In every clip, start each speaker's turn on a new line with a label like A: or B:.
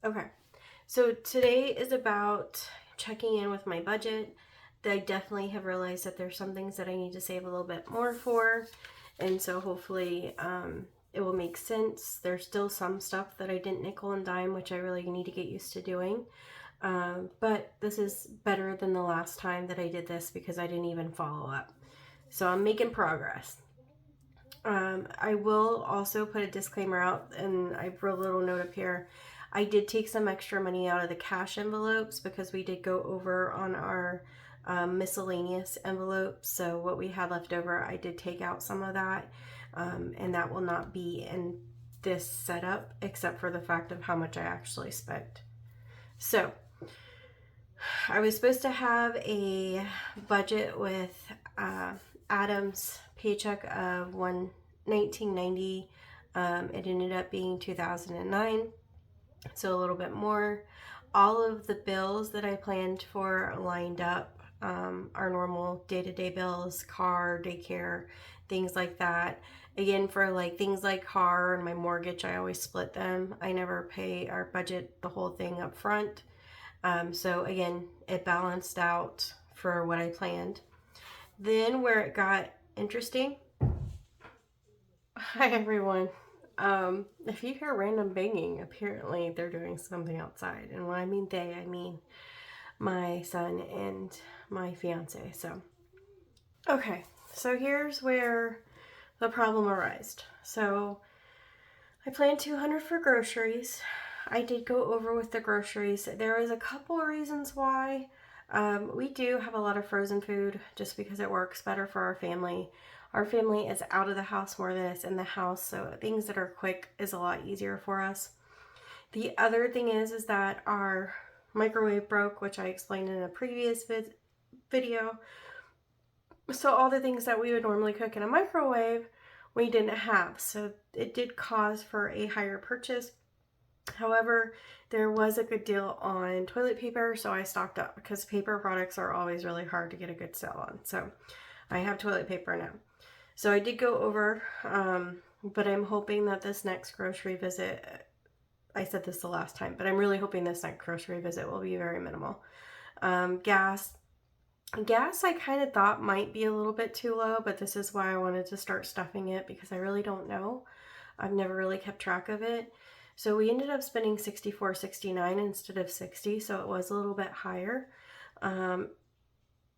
A: Okay, so today is about checking in with my budget. I definitely have realized that there's some things that I need to save a little bit more for, and so hopefully it will make sense. There's still some stuff that I didn't nickel and dime, which I really need to get used to doing. But this is better than the last time that I did this because I didn't even follow up. So I'm making progress. I will also put a disclaimer out, and I wrote a little note up here. I did take some extra money out of the cash envelopes because we did go over on our miscellaneous envelopes. So what we had left over, I did take out some of that, and that will not be in this setup except for the fact of how much I actually spent. So I was supposed to have a budget with Adam's paycheck of 1990. It ended up being 2009, so a little bit more. All of the bills that I planned for lined up. Our normal day-to-day bills, car, daycare, things like that. Again, for like things like car and my mortgage, I always split them. I never pay or budget the whole thing up front. So again, it balanced out for what I planned. Then where it got interesting, hi everyone. If you hear random banging, apparently they're doing something outside. And when I mean they, I mean my son and my fiance. So, okay, so here's where the problem arose. So I planned 200 for groceries. I did go over with the groceries. There was a couple of reasons why. We do have a lot of frozen food just because it works better for our family. Our family is out of the house more than it's in the house, so things that are quick is a lot easier for us. The other thing is that our microwave broke, which I explained in a previous video. So all the things that we would normally cook in a microwave, we didn't have. So it did cause for a higher purchase. However, there was a good deal on toilet paper, so I stocked up because paper products are always really hard to get a good sale on. So I have toilet paper now. So I did go over, but I'm hoping that this next grocery visit, I said this the last time, but I'm really hoping this next grocery visit will be very minimal. Gas I kind of thought might be a little bit too low, but this is why I wanted to start stuffing it because I really don't know. I've never really kept track of it. So we ended up spending $64.69 instead of $60, so it was a little bit higher.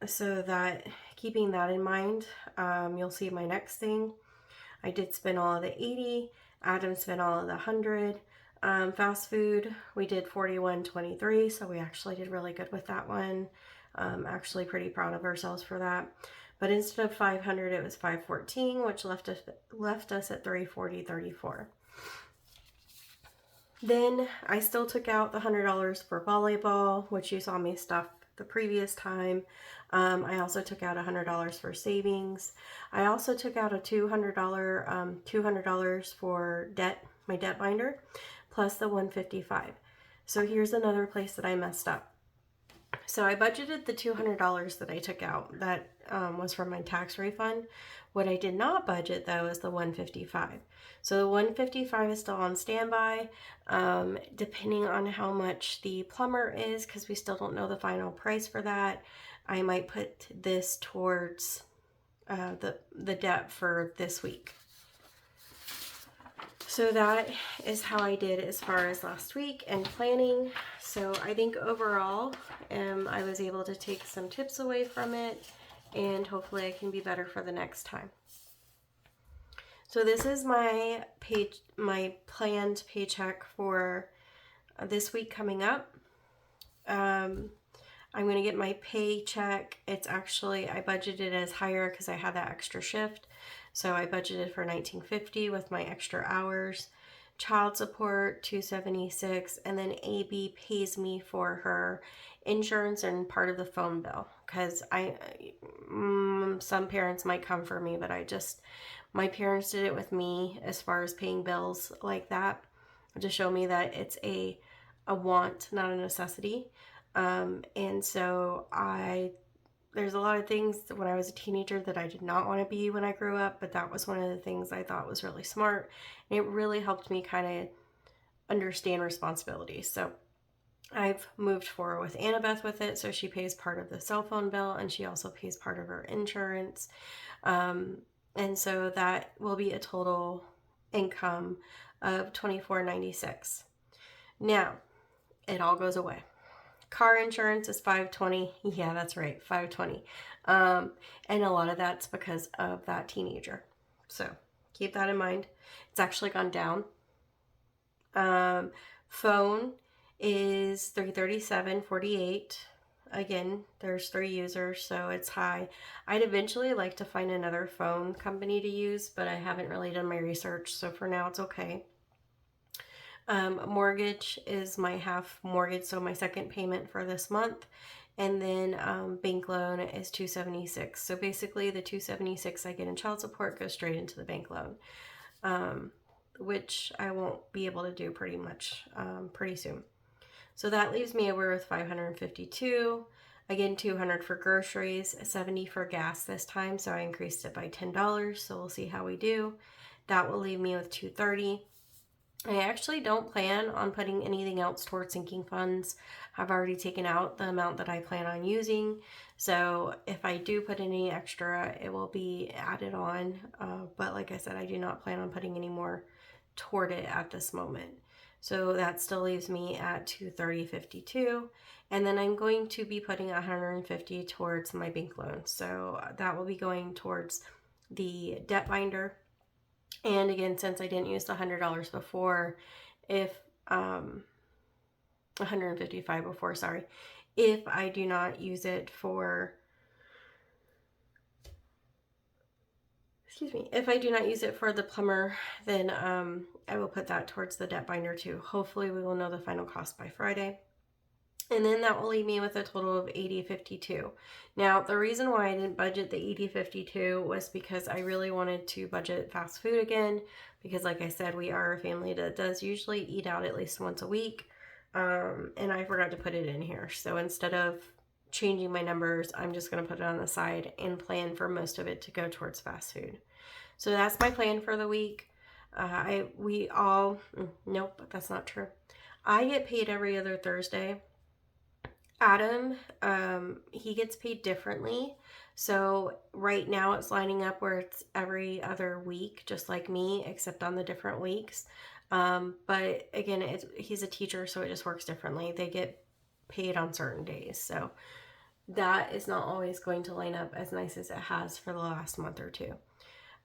A: So that keeping that in mind, you'll see my next thing. I did spend all of the 80. Adam spent all of the 100. Fast food, we did 41.23, so we actually did really good with that one. Actually pretty proud of ourselves for that. But instead of 500, it was 514, which left us at 340.34. Then I still took out the $100 for volleyball, which you saw me stuff the previous time. I also took out $100 for savings. I also took out a $200 for debt, my debt binder, plus the $155. So here's another place that I messed up. So I budgeted the $200 that I took out. That was from my tax refund. What I did not budget though is the $155. So the $155 is still on standby, depending on how much the plumber is, because we still don't know the final price for that. I might put this towards the debt for this week. So that is how I did as far as last week and planning. So I think overall, I was able to take some tips away from it, and hopefully I can be better for the next time. So this is my planned paycheck for this week coming up. I'm going to get my paycheck. It's actually, I budgeted as higher because I had that extra shift. So I budgeted for $19.50 with my extra hours. Child support $276, and then AB pays me for her insurance and part of the phone bill because some parents might come for me, but my parents did it with me as far as paying bills like that to show me that it's a want, not a necessity. And so there's a lot of things when I was a teenager that I did not want to be when I grew up, but that was one of the things I thought was really smart. And it really helped me kind understand responsibilities. So I've moved forward with Annabeth with it, so she pays part of the cell phone bill and she also pays part of her insurance. And so that will be a total income of $24.96. Now, it all goes away. Car insurance is $520. Yeah, that's right, $520. And a lot of that's because of that teenager. So keep that in mind. It's actually gone down. Phone is $337.48. Again, there's 3 users, so it's high. I'd eventually like to find another phone company to use, but I haven't really done my research, so for now it's okay. Mortgage is my half mortgage, so my second payment for this month. And then bank loan is $276. So basically the $276 I get in child support goes straight into the bank loan, which I won't be able to do pretty soon. So that leaves me over with $552. Again, $200 for groceries, $70 for gas this time, so I increased it by $10. So we'll see how we do. That will leave me with $230. I actually don't plan on putting anything else towards sinking funds. I've already taken out the amount that I plan on using. So if I do put any extra, it will be added on. But like I said, I do not plan on putting any more toward it at this moment. So that still leaves me at $230.52. And then I'm going to be putting $150 towards my bank loan. So that will be going towards the debt binder. And again, since I didn't use the $100 before, if $155 before, sorry, if I do not use it for, if I do not use it for the plumber, then I will put that towards the debt binder too. Hopefully we will know the final cost by Friday. And then that will leave me with a total of $80.52. Now, the reason why I didn't budget the $80.52 was because I really wanted to budget fast food again. Because like I said, we are a family that does usually eat out at least once a week. And I forgot to put it in here. So instead of changing my numbers, I'm just going to put it on the side and plan for most of it to go towards fast food. So that's my plan for the week. Nope, that's not true. I get paid every other Thursday. Adam, he gets paid differently. So right now it's lining up where it's every other week, just like me, except on the different weeks. But again, he's a teacher, so it just works differently. They get paid on certain days. So that is not always going to line up as nice as it has for the last month or two.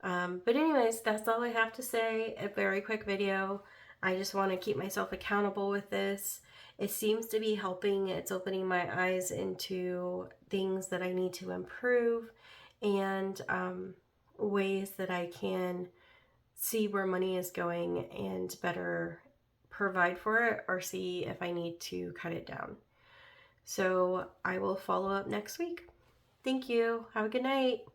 A: But anyways, that's all I have to say. A very quick video. I just want to keep myself accountable with this. It seems to be helping. It's opening my eyes into things that I need to improve and ways that I can see where money is going and better provide for it or see if I need to cut it down. So I will follow up next week. Thank you. Have a good night.